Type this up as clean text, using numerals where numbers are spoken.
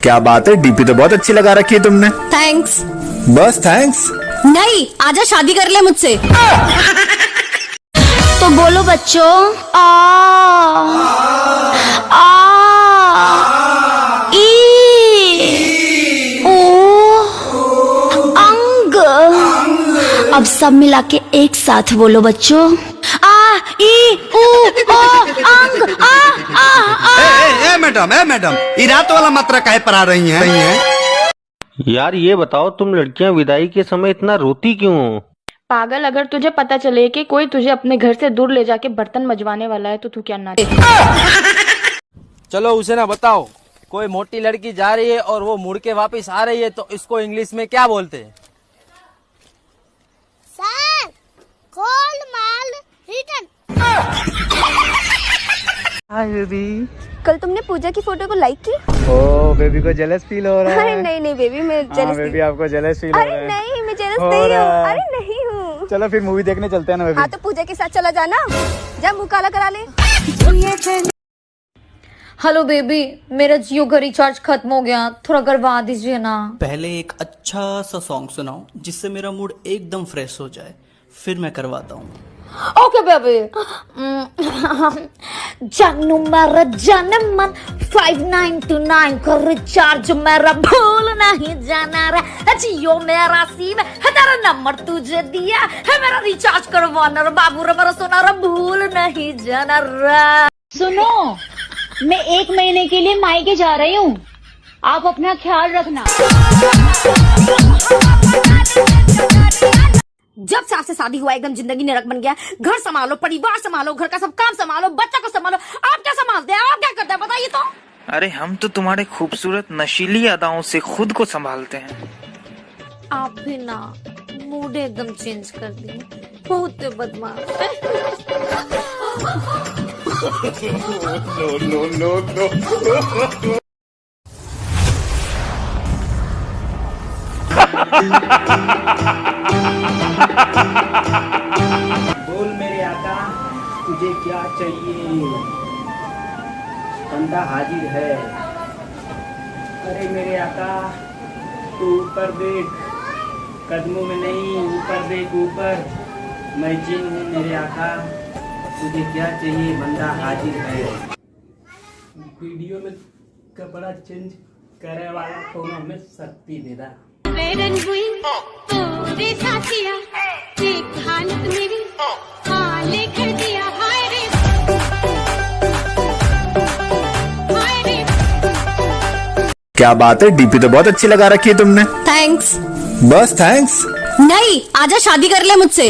क्या बात है, डीपी तो बहुत अच्छी लगा रखी है तुमने। थैंक्स। बस थैंक्स? नहीं, आजा शादी कर ले मुझसे। तो बोलो बच्चों, आ आ ई ओ अंग। अब सब मिला के एक साथ बोलो बच्चों, आ ई उ ओ अंग आ आ आ। मैडम ये रात वाला मात्रा काहे पर आ रही हैं? यार ये बताओ, तुम लड़कियां विदाई के समय इतना रोती क्यों हो? पागल, अगर तुझे पता चले कि कोई तुझे अपने घर से दूर ले जाके बर्तन मजवाने वाला है तो तू क्या ना। चलो उसे ना बताओ, कोई मोटी लड़की जा रही है और वो मुड़ के वापस आ रही है तो इसको इंग्लिश में क्या बोलते हैं? सर, कॉल माल रिटर्न। Hi baby. कल तुमने पूजा की फोटो को लाइक की? ओ बेबी को जेलस फील हो रहा है? अरे नहीं बेबी, मैं जेलस बेबी आपको जेलस फील हो रहा है? अरे नहीं, मैं जेलस नहीं हूँ। अरे नहीं हूँ। चलो फिर मूवी देखने चलते हैं ना बेबी। हाँ तो पूजा के साथ चला जाना, जा मुँह काला करा ले। हेलो बेबी, मेरा जियो का रिचार्ज खत्म हो गया, थोड़ा करवा दीजिए ना। पहले एक अच्छा सा सॉन्ग सुनाओ जिससे मेरा मूड एकदम फ्रेश हो जाए, फिर मैं करवाता हूँ। Okay baby. जानू मेरा जनमन 599 का रिचार्ज मेरा भूल नहीं जाना रे। जियो मेरा सिम है, तेरा नंबर तुझे दिया है, मेरा रिचार्ज करवाना रे बाबू रे, मेरा सोना रे, भूल नहीं जाना रे। सुनो, मैं 1 महीने के लिए मायके जा रही हूँ, आप अपना ख्याल रखना। जब से आपसे शादी हुआ एकदम जिंदगी नरक बन गया। घर संभालो, परिवार संभालो, घर का सब काम संभालो, बच्चा को संभालो। आप क्या संभालते हैं? आप क्या करते हैं बताइए तो। अरे हम तो तुम्हारे खूबसूरत नशीली अदाओं से खुद को संभालते हैं। आप भी ना मूड एकदम चेंज कर दिए, बहुत बदमाश। बोल मेरे आका, तुझे क्या चाहिए? बंदा हाजिर है। अरे मेरे आका, तू ऊपर देख, कदमों में नहीं, ऊपर देख ऊपर। मैं जिन हूँ मेरे आका, तुझे क्या चाहिए? बंदा हाजिर है। वीडियो में कपड़ा चेंज करे वाला तो हमें शक्ति दे रहा। हालत मेरी हाले कर दिया, हाय रे हाय रे। क्या बात है, डीपी तो बहुत अच्छी लगा रखी है तुमने। थैंक्स। बस थैंक्स? नहीं, आजा शादी कर ले मुझसे।